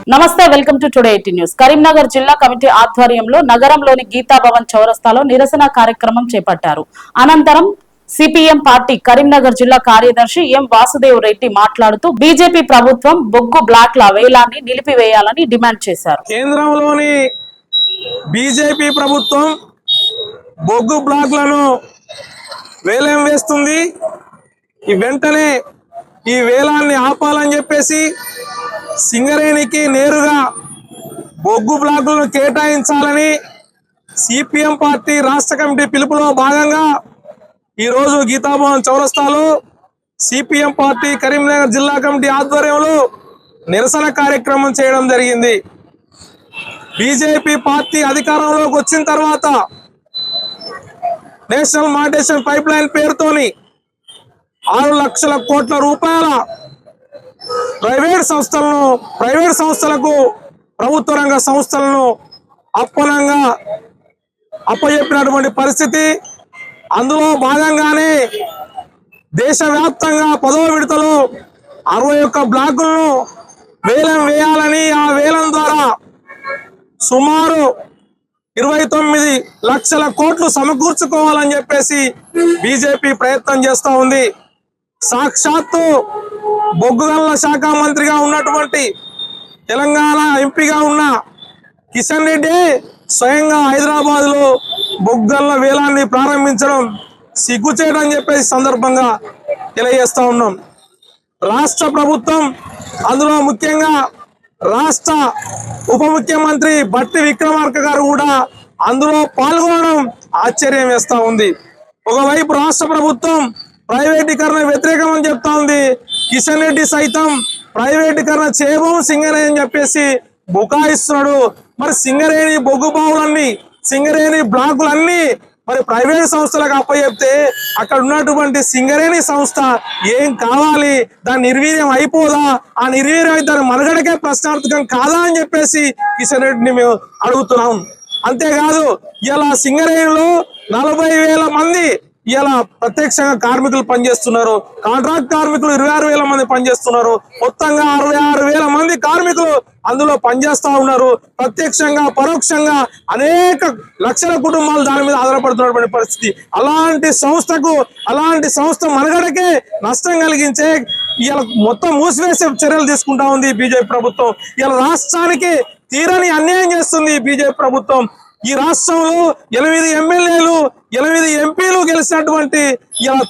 నమస్తే, welcome to today 18 news. Karimnagar జిల్లా committee ఆధ్వర్యంలో నగరంలోని గీతాభవన్ చౌరస్తాలో నిరసన కార్యక్రమం చేపట్టారు. అనంతరం సిపిఎం పార్టీ కరీంనగర్ జిల్లా కార్యదర్శి ఎం వాసుదేవ్ రెడ్డి మాట్లాడుతూ బీజేపీ ప్రభుత్వం బొగ్గు బ్లాక్ల వేలాన్ని నిలిపివేయాలని డిమాండ్ చేశారు. కేంద్రంలోని బీజేపీ ప్రభుత్వం బొగ్గు బ్లాక్లను వేలం వేస్తుంది. వెంటనే ఈ వేలాన్ని ఆపాలని చెప్పేసి సింగరేణికి నేరుగా బొగ్గు బ్లాకులను కేటాయించాలని సిపిఎం పార్టీ రాష్ట్ర కమిటీ పిలుపులో భాగంగా ఈరోజు గీతాభవన్ చౌరస్తాలో సిపిఎం పార్టీ కరీంనగర్ జిల్లా కమిటీ ఆధ్వర్యంలో నిరసన కార్యక్రమం చేయడం జరిగింది. బీజేపీ పార్టీ అధికారంలోకి వచ్చిన తర్వాత నేషనల్ మానిటైజేషన్ పైప్ లైన్ పేరుతోని 6 లక్షల కోట్ల రూపాయల ప్రైవేట్ సంస్థలకు ప్రభుత్వ రంగ సంస్థలను అప్పనంగా అప్పచెప్పినటువంటి పరిస్థితి. అందులో భాగంగానే దేశవ్యాప్తంగా 10వ విడతలో 61 బ్లాకులను వేలం వేయాలని, ఆ వేలం ద్వారా సుమారు 29 లక్షల కోట్లు సమకూర్చుకోవాలని చెప్పేసి బీజేపీ ప్రయత్నం చేస్తూ ఉంది. సాక్షాత్తు బొగ్గు గనుల శాఖ మంత్రిగా ఉన్నటువంటి తెలంగాణ ఎంపీగా ఉన్న కిషన్ రెడ్డి స్వయంగా హైదరాబాద్ లో బొగ్గు గనుల వేలాన్ని ప్రారంభించడం సిగ్గుచేటని చెప్పేసి సందర్భంగా తెలియజేస్తా ఉన్నాం. రాష్ట్ర ప్రభుత్వం, అందులో ముఖ్యంగా రాష్ట్ర ఉప ముఖ్యమంత్రి బట్టి విక్రమార్క గారు కూడా అందులో పాల్గొనడం ఆశ్చర్యం వేస్తా ఉంది. ఒకవైపు రాష్ట్ర ప్రభుత్వం ప్రైవేటీకరణ వ్యతిరేకమని చెప్తా ఉంది. కిషన్ రెడ్డి సైతం ప్రైవేటీకరణ చేయబోం సింగరేణి అని చెప్పేసి బుకాయిస్తున్నాడు. మరి సింగరేణి బొగ్గు బావులన్నీ, సింగరేణి బ్లాకులన్నీ మరి ప్రైవేట్ సంస్థలకు అప్పచెప్తే అక్కడ ఉన్నటువంటి సింగరేణి సంస్థ ఏం కావాలి? దాని నిర్వీర్యం అయిపోదా? ఆ నిర్వీర్యం అయితే దాని మనుగడకే ప్రశ్నార్థకం కాదా అని చెప్పేసి కిషన్ రెడ్డిని మేము అడుగుతున్నాం. అంతేకాదు, ఇలా సింగరేణిలో 40,000 మంది ఇలా ప్రత్యక్షంగా కార్మికులు పనిచేస్తున్నారు. కాంట్రాక్ట్ కార్మికులు 26,000 మంది పనిచేస్తున్నారు. మొత్తంగా 66,000 మంది కార్మికులు అందులో పనిచేస్తా ఉన్నారు. ప్రత్యక్షంగా పరోక్షంగా అనేక లక్షల కుటుంబాలు దాని మీద ఆధారపడుతున్నటువంటి పరిస్థితి. అలాంటి సంస్థ మనుగడకే నష్టం కలిగించే ఇలా మొత్తం మూసివేసే చర్యలు తీసుకుంటా ఉంది బీజేపీ ప్రభుత్వం. ఇలా రాష్ట్రానికి తీరని అన్యాయం చేస్తుంది బీజేపీ ప్రభుత్వం. ఈ రాష్ట్రంలో 8 ఎమ్మెల్యేలు 8 ఎంపీలు గెలిచినటువంటి ఇలా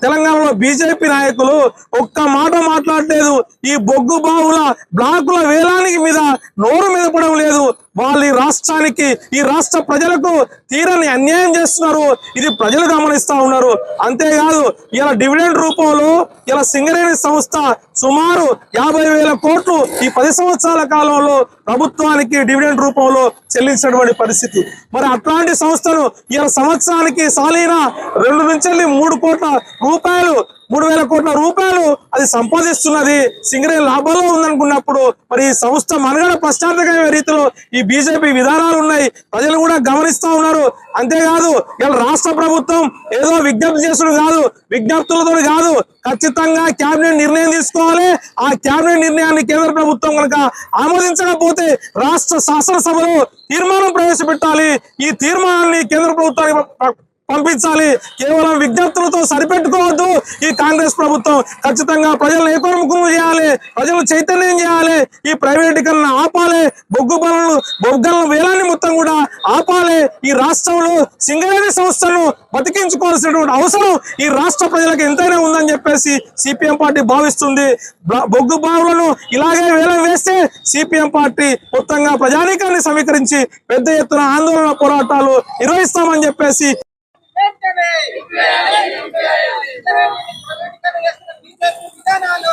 తెలంగాణలో బీజేపీ నాయకులు ఒక్క మాట మాట్లాడలేదు. ఈ బొగ్గు బావుల బ్లాకుల వేలానికి మీద నోరు మెదపడం లేదు. వాళ్ళు ఈ రాష్ట్రానికి, ఈ రాష్ట్ర ప్రజలకు తీరని అన్యాయం చేస్తున్నారు. ఇది ప్రజలు గమనిస్తా ఉన్నారు. అంతేకాదు, ఇలా డివిడెండ్ రూపంలో ఇలా సింగరేణి సంస్థ సుమారు 50,000 కోట్లు ఈ 10 సంవత్సరాల కాలంలో ప్రభుత్వానికి డివిడెండ్ రూపంలో చెల్లించినటువంటి పరిస్థితి. మరి అట్లాంటి సంస్థను ఇలా సంవత్సరానికి సాలీనా 2 నుంచి 3 కోట్ల రూపాయలు, 3,000 కోట్ల రూపాయలు అది సంపాదిస్తున్నది. సింగరేణి లాభంలో ఉందనుకున్నప్పుడు మరి ఈ సంస్థ మనుగడ ప్రశ్నార్థకమైన రీతిలో ఈ బీజేపీ విధానాలు ఉన్నాయి. ప్రజలు కూడా గమనిస్తా ఉన్నారు. అంతేకాదు, ఇలా రాష్ట్ర ప్రభుత్వం ఏదో విజ్ఞప్తి చేసుడు కాదు, విజ్ఞప్తులతో కాదు, ఖచ్చితంగా కేబినెట్ నిర్ణయం తీసుకోవాలి. ఆ కేబినెట్ నిర్ణయాన్ని కేంద్ర ప్రభుత్వం కనుక ఆమోదించకపోతే రాష్ట్ర శాసనసభలో తీర్మానం ప్రవేశపెట్టాలి. ఈ తీర్మానాన్ని కేంద్ర ప్రభుత్వానికి పంపించాలి. కేవలం విజ్ఞప్తులతో సరిపెట్టుకోవద్దు. ఈ కాంగ్రెస్ ప్రభుత్వం ఖచ్చితంగా ప్రజలను ఏకోన్ముఖం చేయాలి, ప్రజలను చైతన్యం చేయాలి. ఈ ప్రైవేటీకరణ ఆపాలి, బొగ్గు వేలాన్ని మొత్తం కూడా ఆపాలి. ఈ రాష్ట్రంలో సింగరేణి సంస్థను బతికించుకోవాల్సినటువంటి అవసరం ఈ రాష్ట్ర ప్రజలకు ఎంతైనా ఉందని చెప్పేసి సిపిఎం పార్టీ భావిస్తుంది. బొగ్గు బావులను ఇలాగే వేలం వేస్తే సిపిఎం పార్టీ మొత్తంగా ప్రజానీకాన్ని సమీకరించి పెద్ద ఎత్తున ఆందోళన పోరాటాలు నిర్వహిస్తామని చెప్పేసి విధానాలు